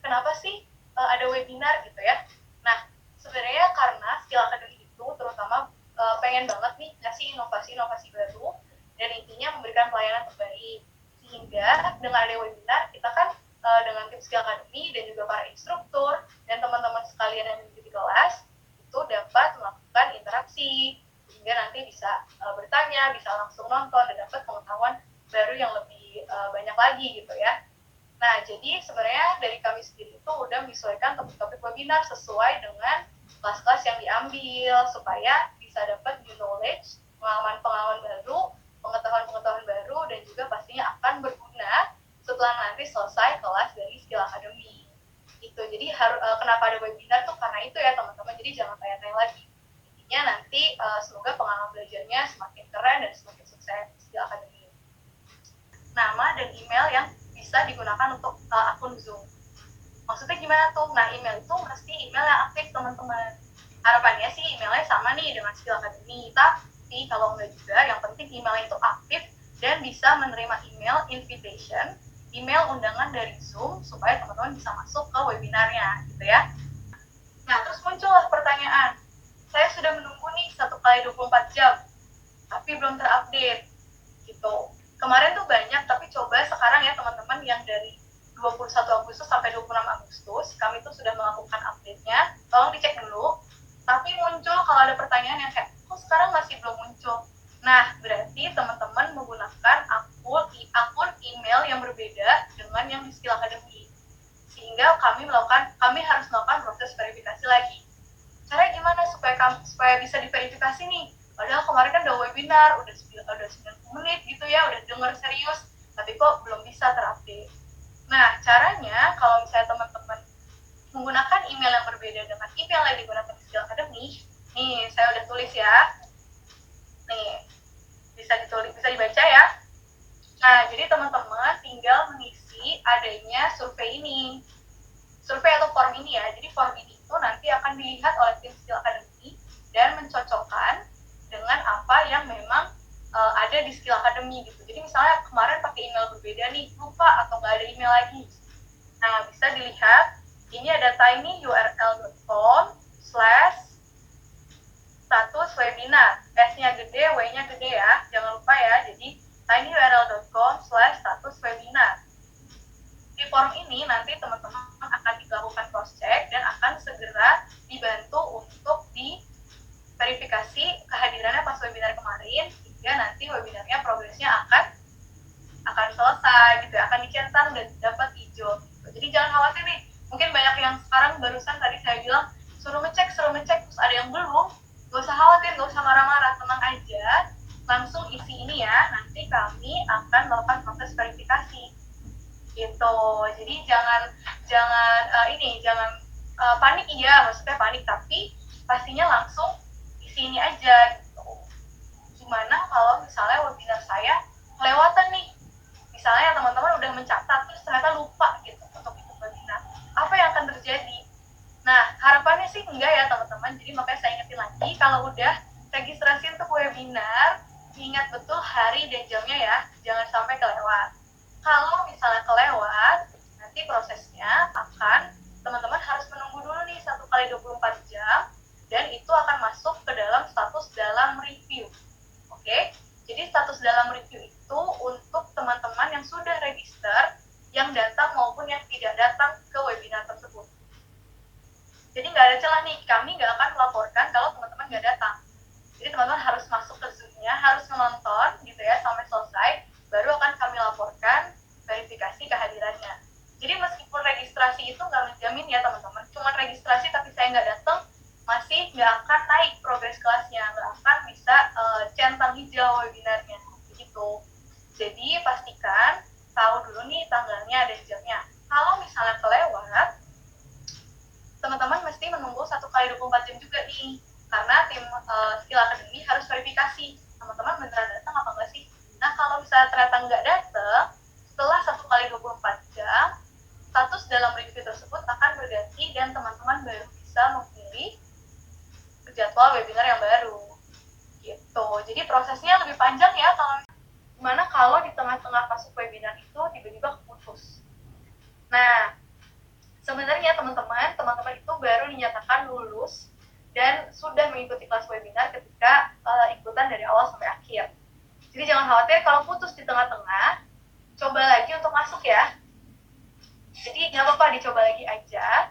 kenapa sih ada webinar gitu ya. Nah, sebenarnya karena Skill Academy itu terutama pengen banget nih ngasih inovasi-inovasi baru dan intinya memberikan pelayanan terbaik. Sehingga dengan ada webinar, kita kan dengan tim Skill Academy dan juga para instruktur dan teman-teman sekalian yang di kelas itu dapat melakukan interaksi, sehingga nanti bisa bertanya, bisa langsung nonton dan dapat pengetahuan baru yang lebih banyak lagi gitu ya. Nah, jadi sebenarnya dari kami sendiri itu udah menyesuaikan topik-topik webinar sesuai dengan kelas-kelas yang diambil supaya bisa dapat new knowledge, pengalaman-pengalaman baru, pengetahuan-pengetahuan baru, dan juga pastinya akan berguna setelah nanti selesai kelas dari Skill Academy. Gitu. Jadi kenapa ada webinar tuh karena itu ya teman-teman. Jadi jangan tanya-tanya lagi. Intinya nanti semoga pengalaman belajarnya semakin keren dan semakin sukses Skill Academy. Nama dan email yang bisa digunakan untuk akun Zoom. Maksudnya gimana tuh? Nah, email itu mesti email yang aktif, teman-teman. Harapannya sih emailnya sama nih dengan Skill Academy, tapi kalau enggak juga, yang penting emailnya itu aktif dan bisa menerima email invitation, email undangan dari Zoom, supaya teman-teman bisa masuk ke webinarnya, gitu ya. Nah, terus muncullah pertanyaan, saya sudah menunggu nih 1x24 jam, tapi belum terupdate, gitu. Kemarin tuh banyak, tapi coba sekarang ya teman-teman yang dari 21 Agustus sampai 26 Agustus, kami tuh sudah melakukan update-nya, tolong dicek dulu. Tapi muncul kalau ada pertanyaan yang kayak, kok sekarang masih belum muncul? Nah, berarti teman-teman menggunakan akun email yang berbeda dengan yang di Skill Academy. Sehingga kami harus melakukan proses verifikasi lagi. Caranya gimana supaya bisa diverifikasi nih? Padahal kemarin kan udah webinar, udah 90 menit gitu ya, udah denger serius, tapi kok belum bisa terupdate. Nah, caranya kalau misalnya teman-teman menggunakan email yang berbeda dengan email yang digunakan di Skill Academy, nih saya udah tulis ya. Nih, bisa dibaca ya. Nah, jadi teman-teman tinggal mengisi adanya survei ini. Survei atau form ini ya. Jadi form ini itu nanti akan dilihat oleh tim Skill Academy dan mencocokkan dengan apa yang memang ada di Skill Academy gitu. Jadi misalnya kemarin pakai email berbeda nih, lupa atau nggak ada email lagi. Nah, bisa dilihat, ini ada tinyurl.com/status webinar. S-nya gede, W-nya gede ya. Jangan lupa ya, jadi tinyurl.com/status webinar. Di form ini nanti teman-teman akan dilakukan cross-check dan akan segera dibantu untuk diverifikasi kehadirannya pas webinar kemarin, hingga nanti webinarnya progresnya akan selesai gitu ya, akan dicentang dan dapat hijau gitu. Jadi jangan khawatir nih, mungkin banyak yang sekarang barusan tadi saya bilang suruh ngecek terus ada yang belum, gak usah khawatir, gak usah marah-marah, tenang aja, langsung isi ini ya, nanti kami akan melakukan proses verifikasi gitu. Jadi jangan panik, iya maksudnya panik, tapi pastinya langsung isi ini aja gitu. Gimana kalau misalnya webinar saya kelewatan nih, misalnya teman-teman udah mencatat terus ternyata lupa gitu untuk ikut webinar, apa yang akan terjadi? Nah, harapannya sih enggak ya teman-teman. Jadi makanya saya ingetin lagi, kalau udah registrasi untuk webinar, ingat betul hari dan jamnya ya, jangan sampai kelewat. Kalau misalnya kelewat, nanti prosesnya akan teman-teman harus menunggu dulu nih 1x24 jam, dan itu akan masuk ke dalam status dalam review. Oke? Jadi status dalam review itu untuk teman-teman yang sudah register, yang datang maupun yang tidak datang ke webinar tersebut. Jadi nggak ada celah nih, kami nggak akan melaporkan kalau teman-teman nggak datang. Jadi teman-teman harus masuk ke Zoom-nya, harus menonton gitu ya sampai selesai, baru akan kami laporkan verifikasi kehadirannya. Jadi meskipun registrasi itu nggak menjamin ya teman-teman, cuma registrasi tapi saya nggak datang, masih nggak akan naik progres kelasnya, nggak akan bisa centang hijau webinarnya, begitu. Jadi pastikan tahu dulu nih tanggalnya dan jamnya. Kalau misalnya kelewat, teman-teman mesti menunggu 1x24 jam juga nih, karena tim Skill Academy harus verifikasi teman-teman beneran datang apa enggak sih. Nah, kalau misalnya ternyata nggak datang, setelah 1x24 jam, status dalam review tersebut akan berganti dan teman-teman baru bisa memilih jadwal webinar yang baru. Gitu. Jadi prosesnya lebih panjang ya kalau di tengah-tengah masuk webinar itu tiba-tiba putus. Nah, sebenarnya sebenarnya teman-teman itu baru dinyatakan lulus dan sudah mengikuti kelas webinar ketika ikutan dari awal sampai akhir. Jadi jangan khawatir kalau putus di tengah-tengah, coba lagi untuk masuk ya. Jadi nggak apa-apa, dicoba lagi aja,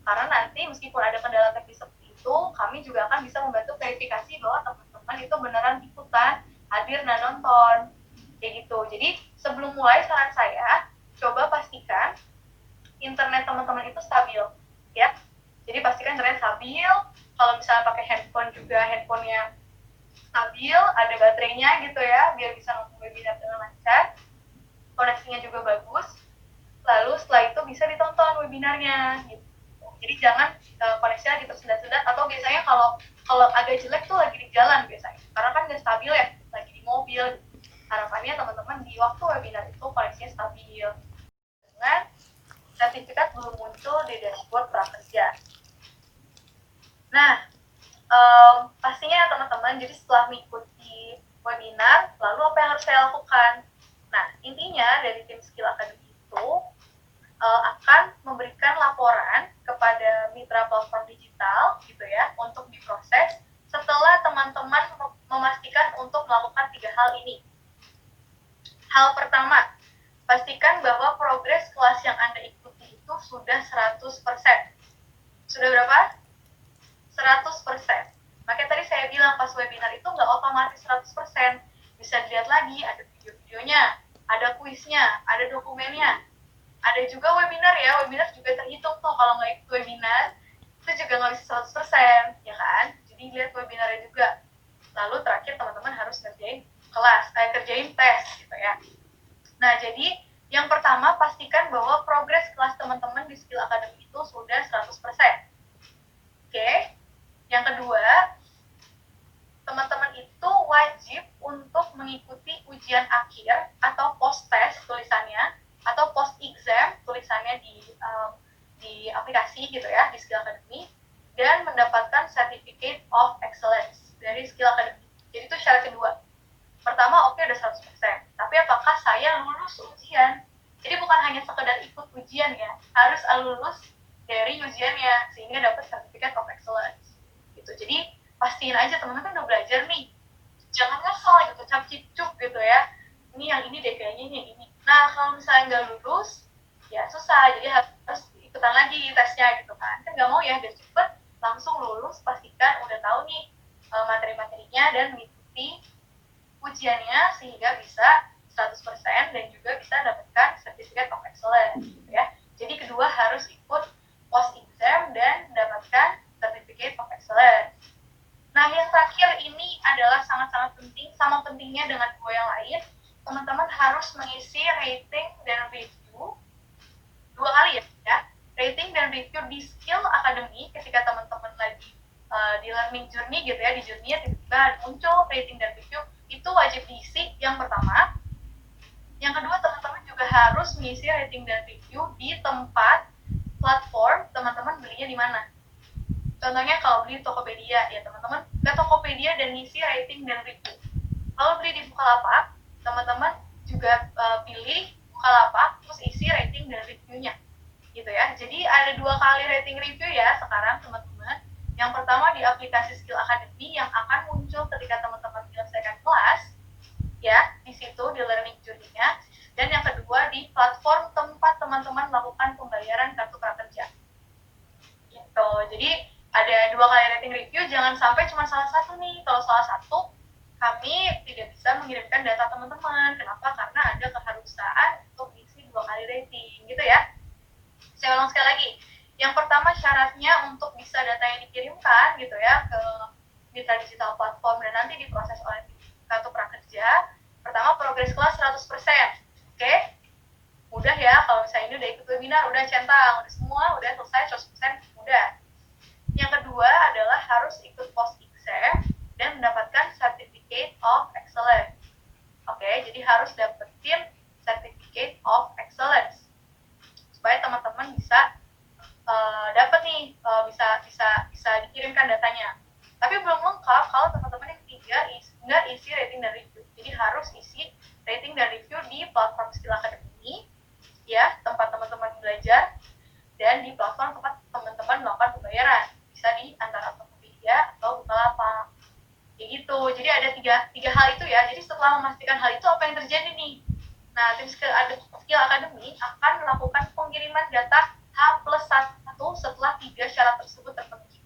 karena nanti meskipun ada kendala teknis seperti itu, kami juga akan bisa membantu verifikasi bahwa teman-teman itu beneran ikutan, hadir dan nonton, kayak gitu. Jadi sebelum mulai, saran saya, coba pastikan internet teman-teman itu stabil, ya. Jadi pastikan internet stabil. Kalau misalnya pakai handphone juga, handphonenya stabil, ada baterainya gitu ya, biar bisa nonton webinar dengan lancar. Koneksinya juga bagus. Lalu setelah itu bisa ditonton webinarnya, gitu. Jadi jangan koneksinya lagi tersendat-sendat, atau biasanya kalau agak jelek tuh lagi di jalan biasanya, karena kan nggak stabil ya, lagi di mobil. Harapannya teman-teman di waktu webinar itu koneksinya stabil. Dengan sertifikat belum muncul di dashboard prakerja. Nah, pastinya teman-teman, jadi setelah mengikuti webinar, lalu apa yang harus saya lakukan? Nah, intinya dari tim Skill Academy itu akan memberikan laporan kepada mitra platform digital gitu ya, untuk diproses setelah teman-teman memastikan untuk melakukan 3 hal ini. Hal pertama, pastikan bahwa progres kelas yang Anda ikuti itu sudah 100%. Sudah berapa? 100%. Makanya tadi saya bilang pas webinar itu nggak otomatis 100%. Bisa dilihat lagi, ada video-videonya, ada kuisnya, ada dokumennya. Ada juga webinar ya, webinar juga terhitung tuh kalau nggak ikut webinar, itu juga nggak bisa 100%, ya kan? Jadi lihat webinarnya juga. Lalu terakhir teman-teman harus kerjain tes gitu ya. Nah, jadi yang pertama, pastikan bahwa progres kelas teman-teman di Skill Academy itu sudah 100%. Oke. Yang kedua, teman-teman itu wajib untuk mengikuti ujian akhir atau post-test tulisannya, atau post-exam tulisannya di aplikasi gitu ya, di Skill Academy, dan mendapatkan Certificate of Excellence dari Skill Academy. Jadi itu syarat kedua. Pertama, oke, udah 100%. Tapi apakah saya lulus ujian? Jadi bukan hanya sekedar ikut ujian ya, harus lulus dari ujiannya sehingga dapat Certificate of Excellence. Gitu. Jadi pastiin aja teman-teman kan udah belajar nih. Jangan ngasal gitu, cap-cip-cup gitu ya. Ini yang ini deh kayaknya, ini yang ini. Nah, kalau misalnya nggak lulus, ya susah. Jadi harus ikutan lagi tesnya gitu kan. Kan nggak mau ya, biar cepet langsung lulus, pastikan udah tahu nih materi-materinya dan mengikuti ujiannya sehingga bisa 100% dan juga bisa dapatkan Certificate of Excellence gitu ya. Jadi kedua harus ikut post exam dan mendapatkan Certificate of Excellence. Nah, yang terakhir ini adalah sangat-sangat penting, sama pentingnya dengan dua yang lain. Teman-teman harus mengisi rating dan review 2 kali ya. Rating dan review di Skill Academy ketika teman-teman lagi di learning journey gitu ya, di journey tiba-tiba muncul rating dan review, itu wajib diisi yang pertama. Yang kedua, teman-teman juga harus mengisi rating dan review di tempat platform teman-teman belinya di mana. Contohnya kalau beli di Tokopedia, ya teman-teman ke Tokopedia dan ngisi rating dan review. Kalau beli di Bukalapak, teman-teman juga pilih Bukalapak, terus isi rating dan reviewnya. Gitu ya. Jadi ada 2 kali rating review ya sekarang teman-teman. Yang pertama di aplikasi Skill Academy yang akan muncul ketika teman-teman menyelesaikan kelas, ya, di situ di learning journey-nya. Dan yang kedua di platform tempat teman-teman melakukan pembayaran kartu prakerja. Gitu. Jadi ada 2 kali rating review, jangan sampai cuma salah satu nih. Kalau salah satu, kami tidak bisa mengirimkan data teman-teman. Kenapa? Karena ada keharusan untuk isi 2 kali rating, gitu ya. Saya ulang sekali lagi. Yang pertama, syaratnya untuk bisa data yang dikirimkan gitu ya ke mitra digital platform dan nanti diproses oleh kartu prakerja. Pertama, progres kelas 100%. Oke? Mudah ya, kalau misalnya ini udah ikut webinar, udah centang, udah semua, udah selesai 100%, mudah. Yang kedua adalah harus ikut post exam dan mendapatkan Certificate of Excellence. Oke, jadi harus dapetin Certificate of Excellence supaya teman-teman bisa dapat nih, bisa dikirimkan datanya. Tapi belum lengkap kalau teman-teman yang ketiga nggak isi rating dan review. Jadi harus isi rating dan review di platform Skill Academy ya, tempat teman-teman belajar. dan di platform tempat teman-teman melakukan pembayaran. Bisa di antara Tokopedia atau Bukalapak. Kayak gitu. Jadi ada tiga hal itu ya. Jadi setelah memastikan hal itu, apa yang terjadi nih? Nah, tim Skill Academy akan melakukan pengiriman data H+1 setelah 3 syarat tersebut terpenuhi.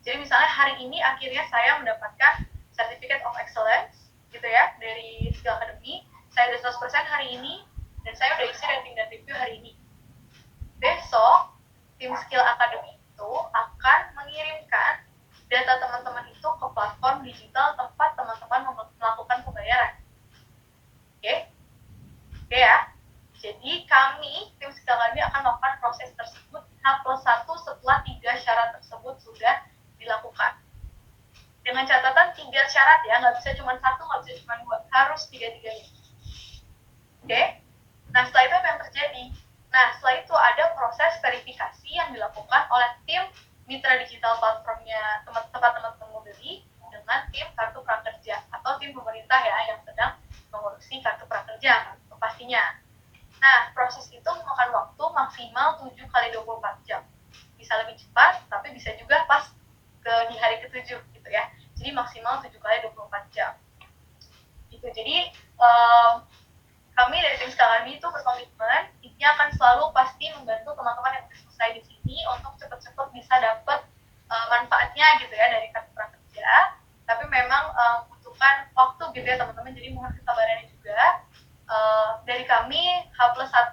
Jadi misalnya hari ini akhirnya saya mendapatkan Certificate of Excellence gitu ya dari Skill Academy. Saya udah 100% hari ini dan saya udah isi rating dan review hari ini. Besok tim Skill Academy itu akan mengirimkan data teman-teman itu ke platform digital tempat teman-teman melakukan pembayaran. Oke? Oke ya. Jadi kami tim Skill Academy akan melakukan proses tersebut H+1 setelah 3 syarat tersebut sudah dilakukan. Dengan catatan 3 syarat ya, nggak bisa cuma 1, nggak bisa cuma 2, harus 3-3-nya. Oke? Nah, setelah itu apa yang terjadi? Nah, setelah itu ada proses verifikasi yang dilakukan oleh tim mitra digital platformnya tempat teman-teman membeli dengan tim kartu prakerja atau tim pemerintah ya yang sedang mengurusi kartu prakerja pastinya. Nah, proses itu memakan waktu maksimal 7 kali 24 jam. Bisa lebih cepat, tapi bisa juga pas di hari ke-7 gitu ya. Jadi maksimal 7 kali 24 jam. Gitu. Jadi kami dari tim Skill Academy itu berkomitmen intinya akan selalu pasti membantu teman-teman yang selesai di sini untuk cepat-cepat bisa dapat manfaatnya gitu ya dari kartu prakerja. Tapi memang membutuhkan waktu gitu ya teman-teman. Jadi mohon kesabarannya juga. Dari kami H+1